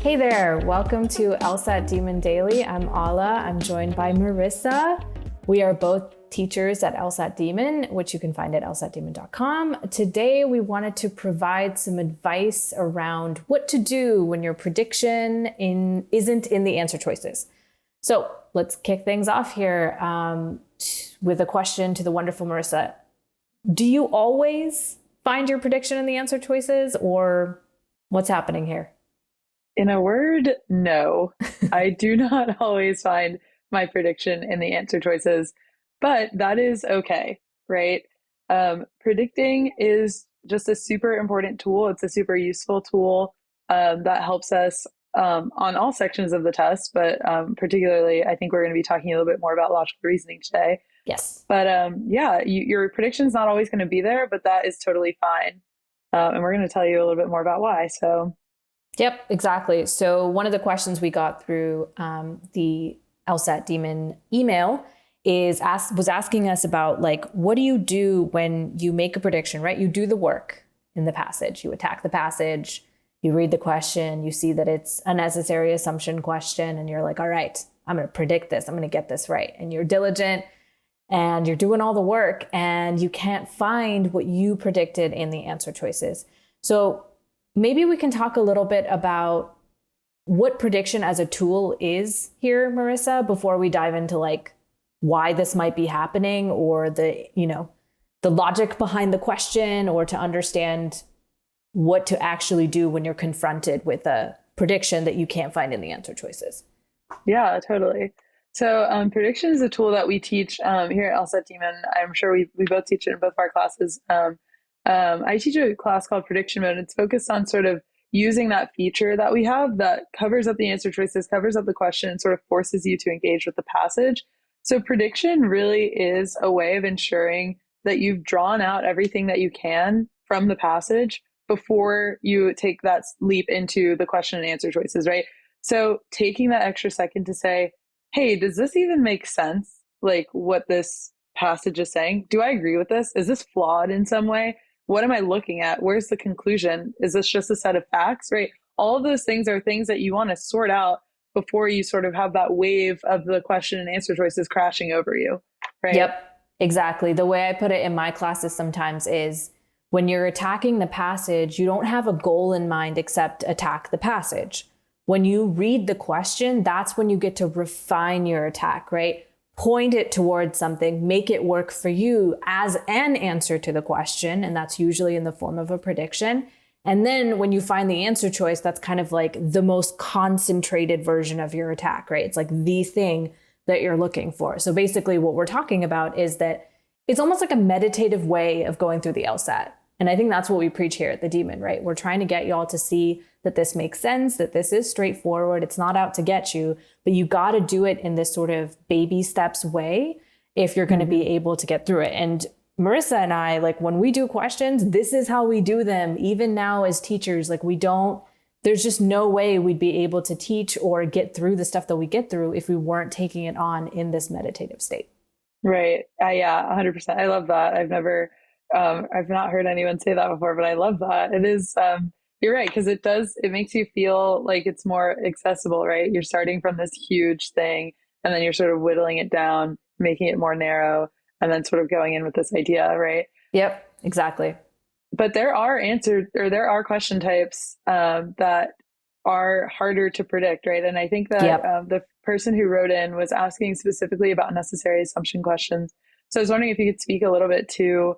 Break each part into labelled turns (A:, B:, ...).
A: Hey there, welcome to LSAT Demon Daily. I'm Ala. I'm joined by Marissa. We are both teachers at LSAT Demon, which you can find at lsatdemon.com. Today, we wanted to provide some advice around what to do when your prediction isn't in the answer choices. So let's kick things off here with a question to the wonderful Marissa. Do you always find your prediction in the answer choices, or what's happening here?
B: In a word, no. I do not always find my prediction in the answer choices, but that is okay, right? Predicting is just a super important tool. It's a super useful tool that helps us on all sections of the test, but particularly, I think we're going to be talking a little bit more about logical reasoning today.
A: Yes.
B: But your prediction's not always going to be there, but that is totally fine. And we're going to tell you a little bit more about why. So.
A: Yep, exactly. So one of the questions we got through the LSAT Demon email was asking us about, like, what do you do when you make a prediction, right? You do the work in the passage, you attack the passage, you read the question, you see that it's a necessary assumption question, and you're like, all right, I'm going to predict this, I'm going to get this right. And you're diligent and you're doing all the work and you can't find what you predicted in the answer choices. So maybe we can talk a little bit about what prediction as a tool is here, Marissa, before we dive into like why this might be happening, or the logic behind the question, or to understand what to actually do when you're confronted with a prediction that you can't find in the answer choices.
B: Yeah, totally. So prediction is a tool that we teach here at LSAT Demon. I'm sure we both teach it in both of our classes. I teach a class called Prediction Mode. It's focused on sort of using that feature that we have that covers up the answer choices, covers up the question, and sort of forces you to engage with the passage. So prediction really is a way of ensuring that you've drawn out everything that you can from the passage before you take that leap into the question and answer choices, right? So taking that extra second to say, hey, does this even make sense? Like what this passage is saying? Do I agree with this? Is this flawed in some way? What am I looking at? Where's the conclusion? Is this just a set of facts, right? All of those things are things that you want to sort out before you sort of have that wave of the question and answer choices crashing over you, right?
A: Yep, exactly. The way I put it in my classes sometimes is when you're attacking the passage, you don't have a goal in mind except attack the passage. When you read the question, that's when you get to refine your attack, right? Point it towards something, make it work for you as an answer to the question. And that's usually in the form of a prediction. And then when you find the answer choice, that's kind of like the most concentrated version of your attack, right? It's like the thing that you're looking for. So basically what we're talking about is that it's almost like a meditative way of going through the LSAT. And I think that's what we preach here at the Demon, right? We're trying to get y'all to see that this makes sense, that this is straightforward. It's not out to get you, but you got to do it in this sort of baby steps way if you're going to be able to get through it. And Marissa and I, like when we do questions, this is how we do them. Even now as teachers, like there's just no way we'd be able to teach or get through the stuff that we get through if we weren't taking it on in this meditative state.
B: Right. Yeah, 100%. I love that. I've not heard anyone say that before, but I love that. It is, you're right, because it makes you feel like it's more accessible, right? You're starting from this huge thing and then you're sort of whittling it down, making it more narrow, and then sort of going in with this idea, right?
A: Yep, exactly.
B: But there are question types that are harder to predict, right? And I think that the person who wrote in was asking specifically about necessary assumption questions. So I was wondering if you could speak a little bit to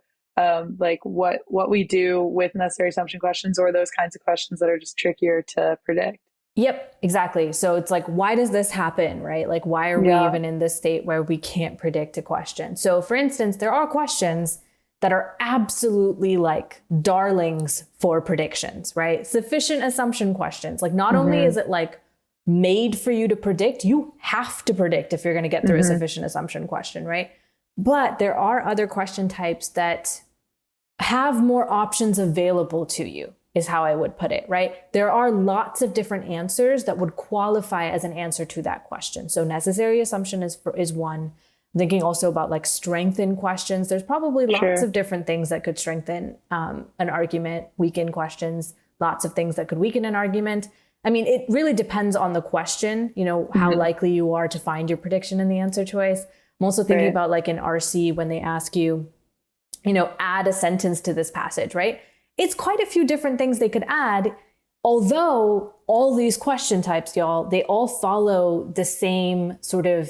B: like what we do with necessary assumption questions, or those kinds of questions that are just trickier to predict.
A: Yep, exactly. So it's like, why does this happen, right? Like, why are we even in this state where we can't predict a question? So for instance, there are questions that are absolutely like darlings for predictions, right? Sufficient assumption questions. Like not only is it like made for you to predict, you have to predict if you're going to get through a sufficient assumption question, right? But there are other question types that have more options available to you, is how I would put it, right? There are lots of different answers that would qualify as an answer to that question. So necessary assumption is one. I'm thinking also about like strengthen questions. There's probably lots of different things that could strengthen an argument, weaken questions, lots of things that could weaken an argument. I mean, it really depends on the question, you know, how likely you are to find your prediction in the answer choice. I'm also thinking about like in RC when they ask you, you know, add a sentence to this passage, right? It's quite a few different things they could add. Although all these question types, y'all, they all follow the same sort of,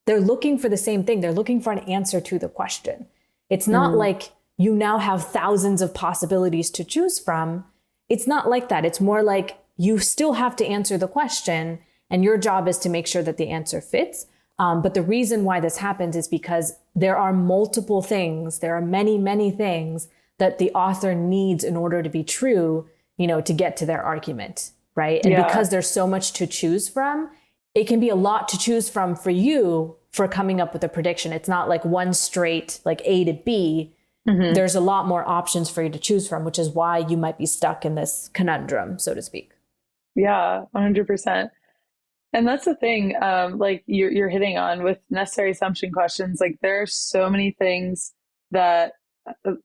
A: they're looking for the same thing. They're looking for an answer to the question. It's not like you now have thousands of possibilities to choose from. It's not like that. It's more like you still have to answer the question, and your job is to make sure that the answer fits. But the reason why this happens is because there are multiple things. There are many, many things that the author needs in order to be true, you know, to get to their argument, right? And because there's so much to choose from, it can be a lot to choose from for you for coming up with a prediction. It's not like one straight, like A to B. There's a lot more options for you to choose from, which is why you might be stuck in this conundrum, so to speak.
B: Yeah, 100%. And that's the thing, like you're hitting on with necessary assumption questions. Like there are so many things that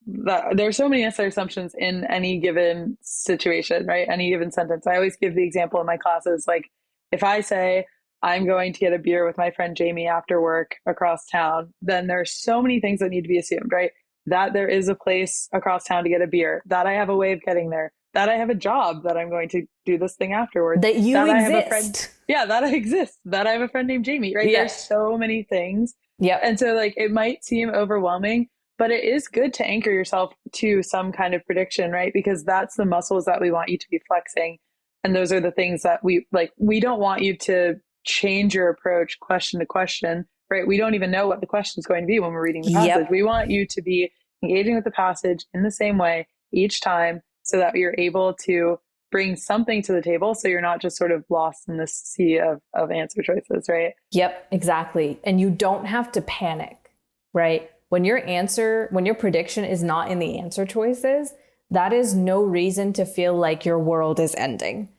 B: there are so many necessary assumptions in any given situation, right? Any given sentence. I always give the example in my classes, like if I say I'm going to get a beer with my friend Jamie after work across town, then there are so many things that need to be assumed, right? That there is a place across town to get a beer, that I have a way of getting there, that I have a job, that I'm going to do this thing afterwards,
A: that you
B: that
A: exist.
B: I have a friend, that I exist, that I have a friend named Jamie, right? There's so many things. And so like it might seem overwhelming, but it is good to anchor yourself to some kind of prediction, right? Because that's the muscles that we want you to be flexing. And those are the things that we like. We don't want you to change your approach question to question, right? We don't even know what the question is going to be when we're reading the passage. We want you to be engaging with the passage in the same way each time so that you're able to bring something to the table. So you're not just sort of lost in this sea of answer choices, right?
A: Yep, exactly. And you don't have to panic, right? When your prediction is not in the answer choices, that is no reason to feel like your world is ending.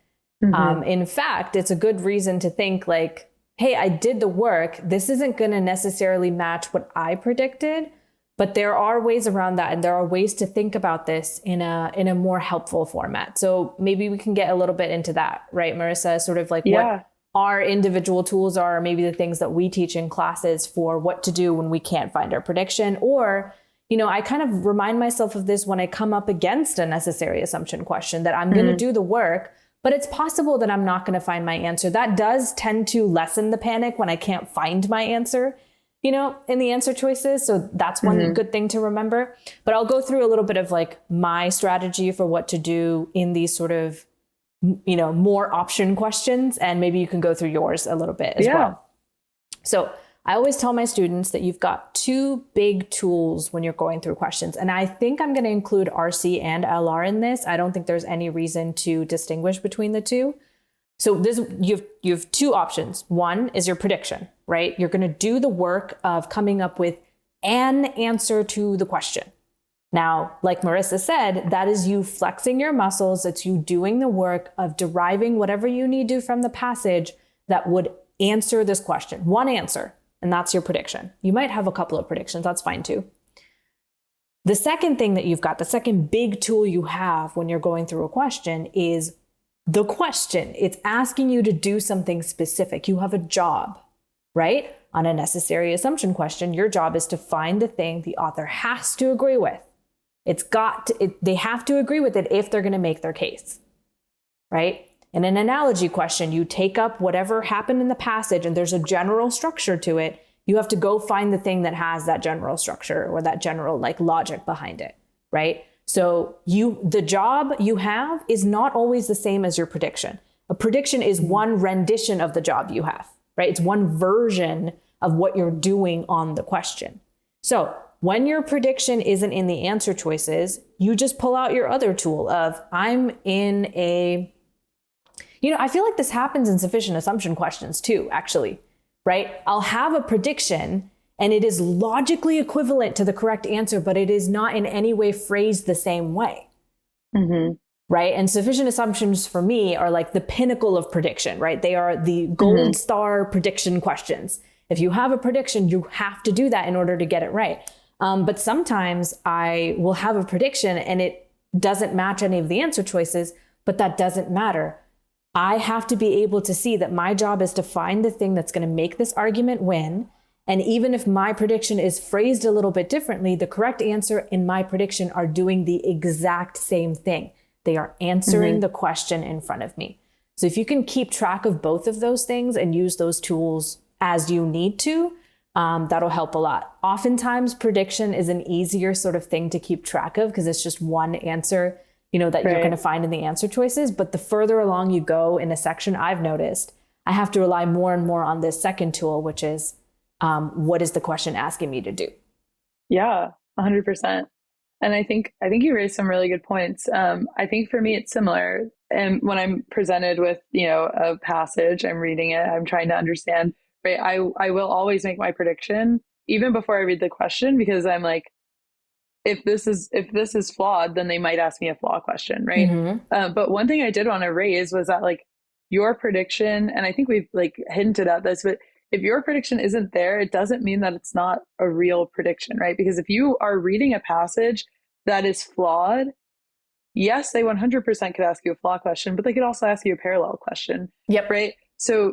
A: In fact, it's a good reason to think like, hey, I did the work. This isn't going to necessarily match what I predicted, but there are ways around that. And there are ways to think about this in a more helpful format. So maybe we can get a little bit into that, right, Marissa? Sort of like what our individual tools are, or maybe the things that we teach in classes for what to do when we can't find our prediction. Or, you know, I kind of remind myself of this when I come up against a necessary assumption question, that I'm going to do the work, but it's possible that I'm not going to find my answer. That does tend to lessen the panic when I can't find my answer, you know, in the answer choices. So that's one good thing to remember. But I'll go through a little bit of like my strategy for what to do in these sort of, you know, more option questions. And maybe you can go through yours a little bit as well. So I always tell my students that you've got two big tools when you're going through questions. And I think I'm going to include RC and LR in this. I don't think there's any reason to distinguish between the two. So you have two options. One is your prediction, right? You're going to do the work of coming up with an answer to the question. Now, like Marissa said, that is you flexing your muscles. It's you doing the work of deriving whatever you need to from the passage that would answer this question. One answer. And that's your prediction. You might have a couple of predictions. That's fine too. The second thing that you've got, the second big tool you have when you're going through a question is the question. It's asking you to do something specific. You have a job, right? On a necessary assumption question, your job is to find the thing the author has to agree with. They have to agree with it if they're going to make their case, right? In an analogy question, you take up whatever happened in the passage and there's a general structure to it. You have to go find the thing that has that general structure or that general like logic behind it, right? So the job you have is not always the same as your prediction. A prediction is one rendition of the job you have, right? It's one version of what you're doing on the question. So when your prediction isn't in the answer choices, you just pull out your other tool of I feel like this happens in sufficient assumption questions too, actually, right? I'll have a prediction and it is logically equivalent to the correct answer, but it is not in any way phrased the same way, right? And sufficient assumptions for me are like the pinnacle of prediction, right? They are the gold star prediction questions. If you have a prediction, you have to do that in order to get it right. But sometimes I will have a prediction and it doesn't match any of the answer choices, but that doesn't matter. I have to be able to see that my job is to find the thing that's going to make this argument win. And even if my prediction is phrased a little bit differently, the correct answer and my prediction are doing the exact same thing. They are answering the question in front of me. So if you can keep track of both of those things and use those tools as you need to, that'll help a lot. Oftentimes, prediction is an easier sort of thing to keep track of because it's just one answer, that you're going to find in the answer choices. But the further along you go in a section, I've noticed I have to rely more and more on this second tool, which is what is the question asking me to do?
B: Yeah, 100%. And I think you raised some really good points. I think for me, it's similar. And when I'm presented with, a passage, I'm reading it, I'm trying to understand, right? I will always make my prediction even before I read the question, because I'm like, if this is flawed, then they might ask me a flaw question, right? But one thing I did want to raise was that like your prediction, and I think we've like hinted at this, but if your prediction isn't there, it doesn't mean that it's not a real prediction, right? Because if you are reading a passage that is flawed, yes, they 100% could ask you a flaw question, but they could also ask you a parallel question.
A: Yep.
B: Right. So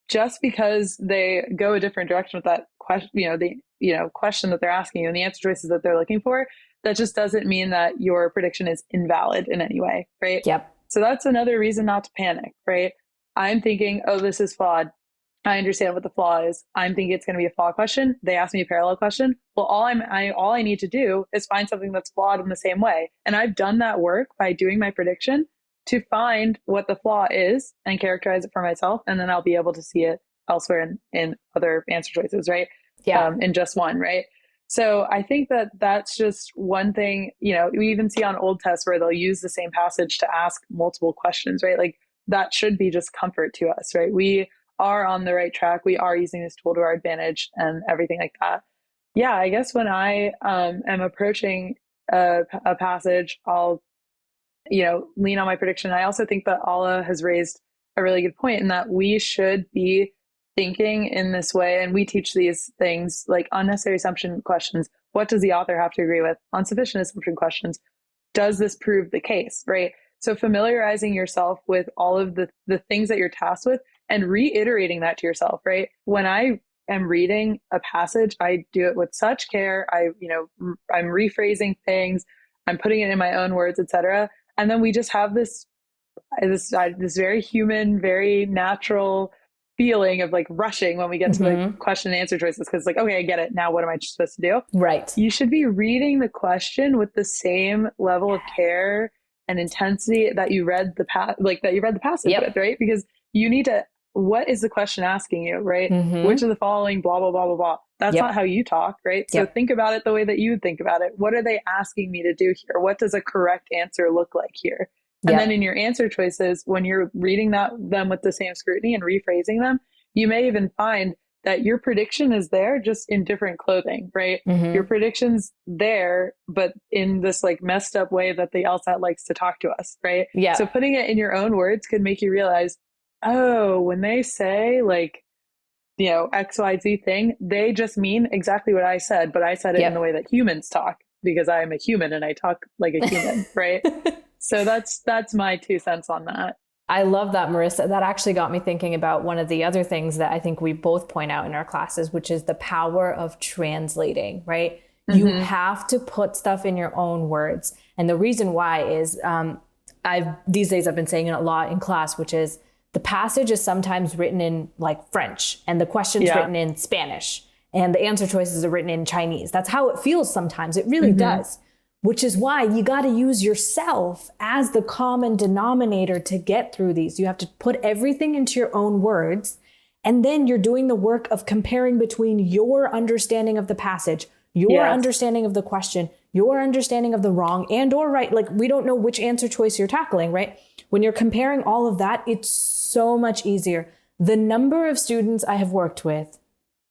B: just because they go a different direction with that question, the question that they're asking you and the answer choices that they're looking for, that just doesn't mean that your prediction is invalid in any way. Right.
A: Yep.
B: So that's another reason not to panic. Right. I'm thinking, oh, this is flawed. I understand what the flaw is. I'm thinking it's going to be a flaw question. They ask me a parallel question. Well, all I need to do is find something that's flawed in the same way. And I've done that work by doing my prediction to find what the flaw is and characterize it for myself. And then I'll be able to see it elsewhere in other answer choices, right?
A: Yeah.
B: In just one, right? So I think that that's just one thing, we even see on old tests where they'll use the same passage to ask multiple questions, right? Like that should be just comfort to us, right? We are on the right track. We are using this tool to our advantage and everything like that. Yeah, I guess when I am approaching a passage, I'll, lean on my prediction. I also think that Ala has raised a really good point in that we should be thinking in this way. And we teach these things like unnecessary assumption questions. What does the author have to agree with? On sufficient assumption questions, does this prove the case, right? So familiarizing yourself with all of the things that you're tasked with and reiterating that to yourself, right? When I am reading a passage, I do it with such care. I'm rephrasing things, I'm putting it in my own words, etc. And then we just have this very human, very natural feeling of like rushing when we get to the question and answer choices. Cause like, okay, I get it. Now what am I supposed to do?
A: Right.
B: You should be reading the question with the same level of care and intensity that you read the passage with, right? Because you need to, what is the question asking you, right? Which of the following, blah, blah, blah, blah, blah. That's not how you talk, right? So think about it the way that you would think about it. What are they asking me to do here? What does a correct answer look like here? And then in your answer choices, when you're reading them with the same scrutiny and rephrasing them, you may even find that your prediction is there just in different clothing, right? Your prediction's there, but in this like messed up way that the LSAT likes to talk to us, right?
A: Yeah.
B: So putting it in your own words could make you realize, oh, when they say like, XYZ thing, they just mean exactly what I said, but I said it in the way that humans talk because I am a human and I talk like a human, right? So that's my 2 cents on that.
A: I love that, Marissa. That actually got me thinking about one of the other things that I think we both point out in our classes, which is the power of translating, right? You have to put stuff in your own words. And the reason why is these days I've been saying it a lot in class, which is the passage is sometimes written in like French and the question's written in Spanish and the answer choices are written in Chinese. That's how it feels sometimes. It really does. Which is why you got to use yourself as the common denominator to get through these. You have to put everything into your own words. And then you're doing the work of comparing between your understanding of the passage, your understanding of the question, your understanding of the wrong and or right. Like we don't know which answer choice you're tackling, right? When you're comparing all of that, it's so much easier. The number of students I have worked with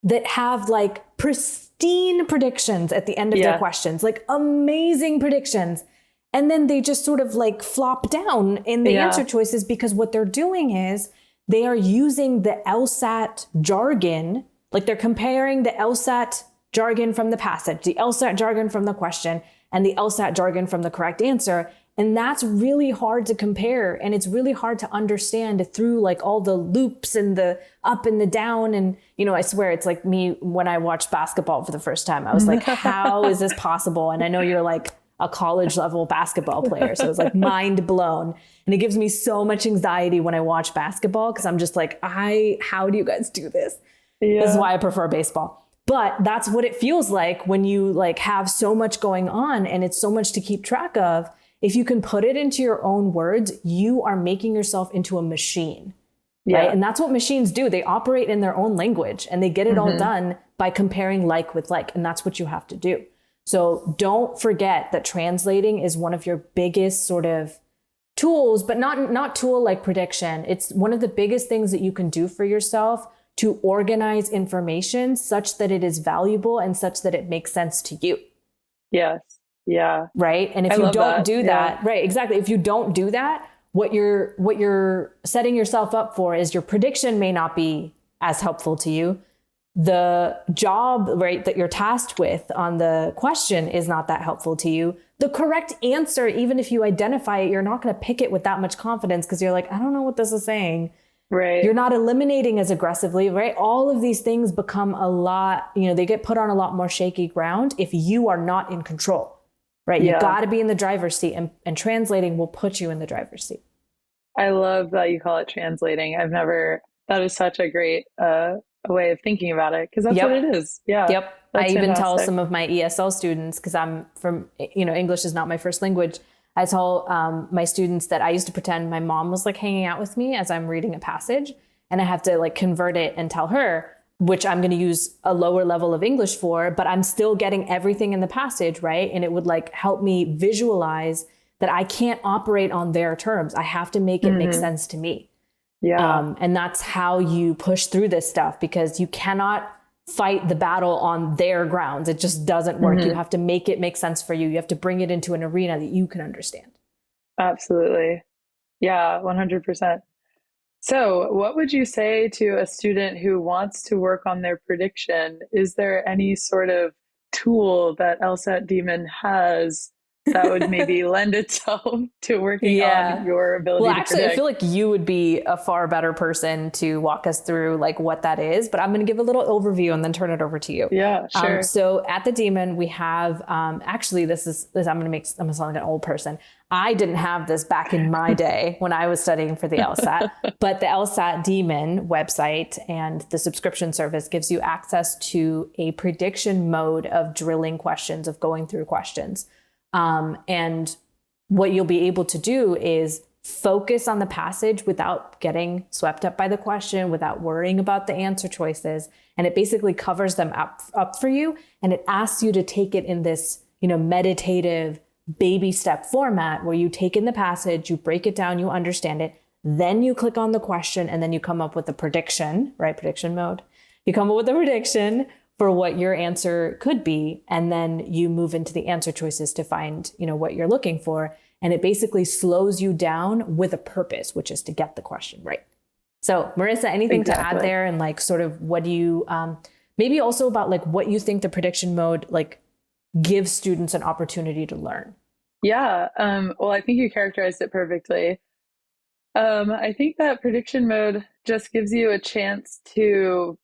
A: that have like pristine predictions at the end of their questions, like amazing predictions. And then they just sort of like flop down in the answer choices because what they're doing is they are using the LSAT jargon, like they're comparing the LSAT jargon from the passage, the LSAT jargon from the question, and the LSAT jargon from the correct answer. And that's really hard to compare. And it's really hard to understand through like all the loops and the up and the down. And, I swear it's like me when I watched basketball for the first time. I was like, how is this possible? And I know you're like a college level basketball player. So it was like mind blown. And it gives me so much anxiety when I watch basketball because I'm just like, how do you guys do this? Yeah. This is why I prefer baseball. But that's what it feels like when you like have so much going on and it's so much to keep track of. If you can put it into your own words, you are making yourself into a machine, right? And that's what machines do. They operate in their own language and they get it all done by comparing like with like. And that's what you have to do. So don't forget that translating is one of your biggest sort of tools, but not tool like prediction. It's one of the biggest things that you can do for yourself to organize information such that it is valuable and such that it makes sense to you.
B: Yes. Yeah.
A: Right. And if you don't do that, right, exactly. If you don't do that, what you're setting yourself up for is your prediction may not be as helpful to you. The job, right, that you're tasked with on the question is not that helpful to you. The correct answer, even if you identify it, you're not going to pick it with that much confidence because you're like, I don't know what this is saying.
B: Right.
A: You're not eliminating as aggressively, right? All of these things become a lot, they get put on a lot more shaky ground if you are not in control, right? You got to be in the driver's seat and translating will put you in the driver's seat.
B: I love that you call it translating. That is such a great way of thinking about it because that's what it is. Yeah.
A: Yep. I even tell some of my ESL students, because I'm from, English is not my first language. I tell my students that I used to pretend my mom was like hanging out with me as I'm reading a passage and I have to like convert it and tell her, which I'm going to use a lower level of English for, but I'm still getting everything in the passage, right? And it would like help me visualize that I can't operate on their terms. I have to make it make sense to me. Yeah. And that's how you push through this stuff because you cannot fight the battle on their grounds. It just doesn't work. You have to make it make sense for you. You have to bring it into an arena that you can understand.
B: Absolutely. Yeah, 100%. So what would you say to a student who wants to work on their prediction? Is there any sort of tool that LSAT Demon has that would maybe lend itself to working on your ability to
A: actually,
B: predict?
A: I feel like you would be a far better person to walk us through like what that is, but I'm going to give a little overview and then turn it over to you.
B: Yeah, sure.
A: So at the Demon, we have, actually, I'm going to sound like an old person. I didn't have this back in my day when I was studying for the LSAT, but the LSAT Demon website and the subscription service gives you access to a prediction mode of drilling questions, of going through questions. And what you'll be able to do is focus on the passage without getting swept up by the question, without worrying about the answer choices. And it basically covers them up for you. And it asks you to take it in this, meditative baby step format where you take in the passage, you break it down, you understand it, then you click on the question and then you come up with a prediction, right? Prediction mode. You come up with a prediction for what your answer could be. And then you move into the answer choices to find, what you're looking for. And it basically slows you down with a purpose, which is to get the question right. So Marissa, anything to add there? And like, sort of what do you, maybe also about like what you think the prediction mode, like gives students an opportunity to learn?
B: Yeah. Well, I think you characterized it perfectly. I think that prediction mode just gives you a chance to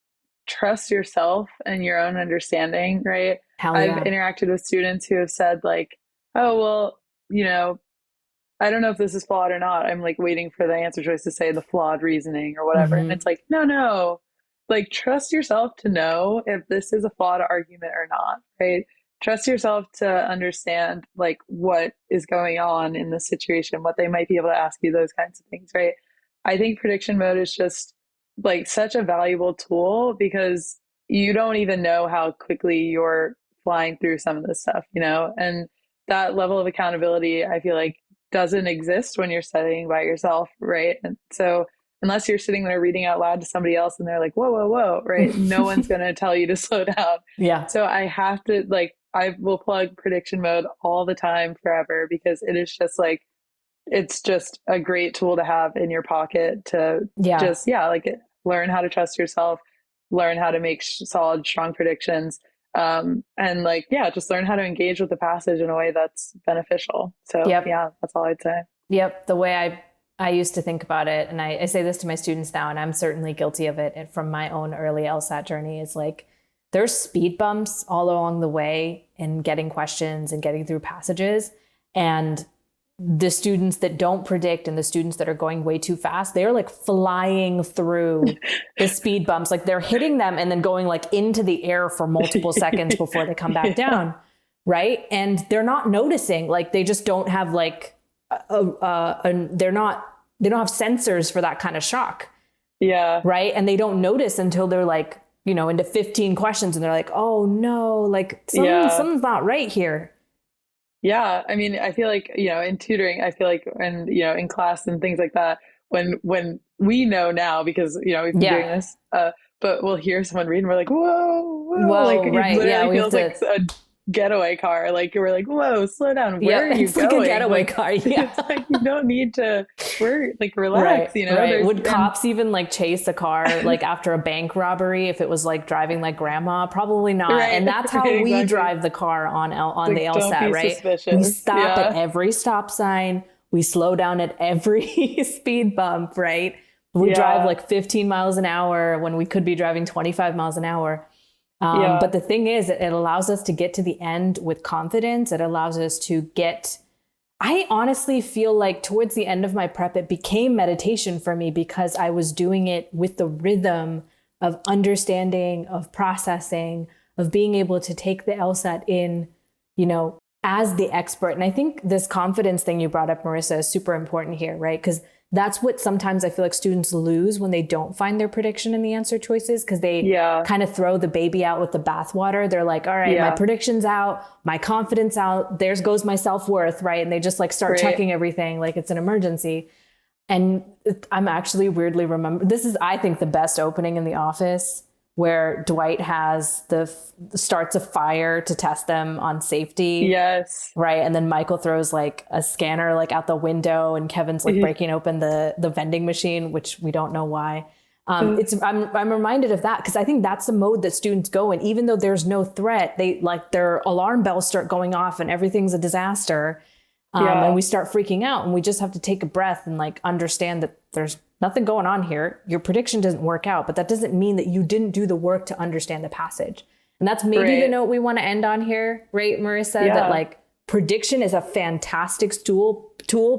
B: trust yourself and your own understanding, right? I've interacted with students who have said like, oh, well, I don't know if this is flawed or not. I'm like waiting for the answer choice to say the flawed reasoning or whatever. And it's like, no, like trust yourself to know if this is a flawed argument or not, right? Trust yourself to understand like what is going on in the situation, what they might be able to ask you, those kinds of things, right? I think prediction mode is just like such a valuable tool because you don't even know how quickly you're flying through some of this stuff, and that level of accountability, I feel like doesn't exist when you're studying by yourself, right? And so unless you're sitting there reading out loud to somebody else and they're like, whoa, right? No one's going to tell you to slow down.
A: Yeah.
B: So I have to I will plug prediction mode all the time forever because it is just like, it's just a great tool to have in your pocket to learn how to trust yourself, learn how to make solid, strong predictions. And like, yeah, just learn how to engage with the passage in a way that's beneficial. So
A: Yep.
B: yeah, that's all I'd say.
A: Yep. The way I used to think about it, and I say this to my students now, and I'm certainly guilty of it from my own early LSAT journey, is like there's speed bumps all along the way in getting questions and getting through passages. And the students that don't predict and the students that are going way too fast, they're like flying through the speed bumps. Like they're hitting them and then going like into the air for multiple seconds before they come back down. Right. And they're not noticing, like they just don't have like, they don't have sensors for that kind of shock.
B: Yeah.
A: Right. And they don't notice until they're like, into 15 questions and they're like, oh no, like something's not right here.
B: Yeah. I mean, I feel like, in tutoring, I feel like, and, in class and things like that, when we know now, because, we've been doing this, but we'll hear someone read and we're like, whoa, like
A: right.
B: it literally
A: Yeah,
B: feels like a getaway car. Like we're like, whoa, slow down. Where are you
A: it's
B: going?
A: Like a getaway car. Yeah.
B: It's like, you don't need to, relax,
A: right, Right. Would cops even like chase a car like after a bank robbery if it was like driving like grandma? Probably not. Right. And that's how we drive the car on the LSAT, right?
B: Suspicious.
A: We stop at every stop sign. We slow down at every speed bump, right? We drive like 15 miles an hour when we could be driving 25 miles an hour. But the thing is, it allows us to get to the end with confidence. It allows us to I honestly feel like towards the end of my prep, it became meditation for me because I was doing it with the rhythm of understanding, of processing, of being able to take the LSAT in, as the expert. And I think this confidence thing you brought up, Marissa, is super important here, right? Because that's what sometimes I feel like students lose when they don't find their prediction in the answer choices, because they kind of throw the baby out with the bathwater. They're like, all right, my prediction's out, my confidence out, there goes my self-worth, right? And they just like start checking everything like it's an emergency. And I'm actually weirdly this is, I think, the best opening in The Office, where Dwight has starts a fire to test them on safety.
B: Yes.
A: Right. And then Michael throws like a scanner like out the window and Kevin's like breaking open the vending machine, which we don't know why. I'm reminded of that because I think that's the mode that students go in. Even though there's no threat, they like their alarm bells start going off and everything's a disaster. And we start freaking out, and we just have to take a breath and like understand that there's nothing going on here. Your prediction doesn't work out, but that doesn't mean that you didn't do the work to understand the passage. And that's maybe the note we want to end on here, right, Marissa? That like prediction is a fantastic tool.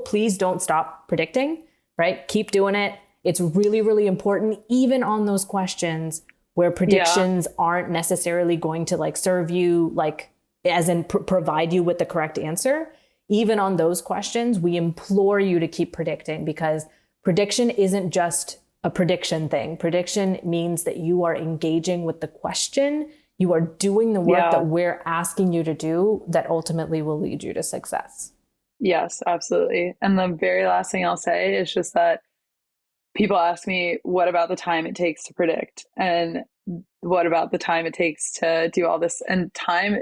A: Please don't stop predicting, right? Keep doing it. It's really, really important, even on those questions where predictions aren't necessarily going to like serve you, like as in provide you with the correct answer. Even on those questions, we implore you to keep predicting, because prediction isn't just a prediction thing. Prediction means that you are engaging with the question. You are doing the work that we're asking you to do that ultimately will lead you to success.
B: Yes, absolutely. And the very last thing I'll say is just that people ask me, what about the time it takes to predict? And what about the time it takes to do all this? And time,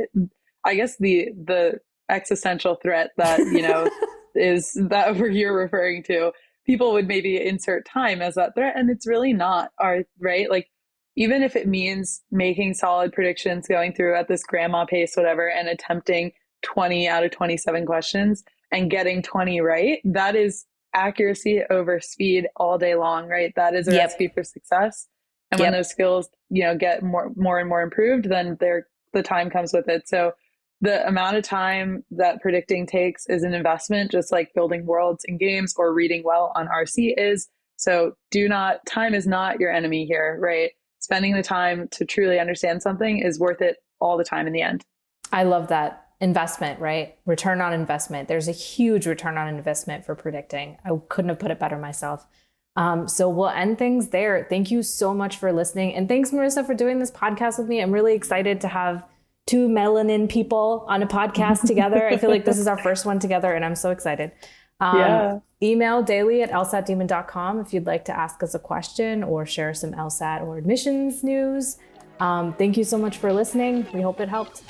B: I guess the existential threat that, is that you're referring to, people would maybe insert time as that threat, and it's really not right. Like, even if it means making solid predictions, going through at this grandma pace, whatever, and attempting 20 out of 27 questions and getting 20 right, that is accuracy over speed all day long, right? That is a recipe for success. And when those skills, get more and more improved, then the time comes with it. So the amount of time that predicting takes is an investment, just like building worlds in games or reading well on RC is. So time is not your enemy here, right? Spending the time to truly understand something is worth it all the time in the end.
A: I love that. Investment, right? Return on investment. There's a huge return on investment for predicting. I couldn't have put it better myself. So we'll end things there. Thank you so much for listening. And thanks, Marissa, for doing this podcast with me. I'm really excited to have two melanin people on a podcast together. I feel like this is our first one together, and I'm so excited. Email daily@lsatdemon.com if you'd like to ask us a question or share some LSAT or admissions news. Thank you so much for listening. We hope it helped.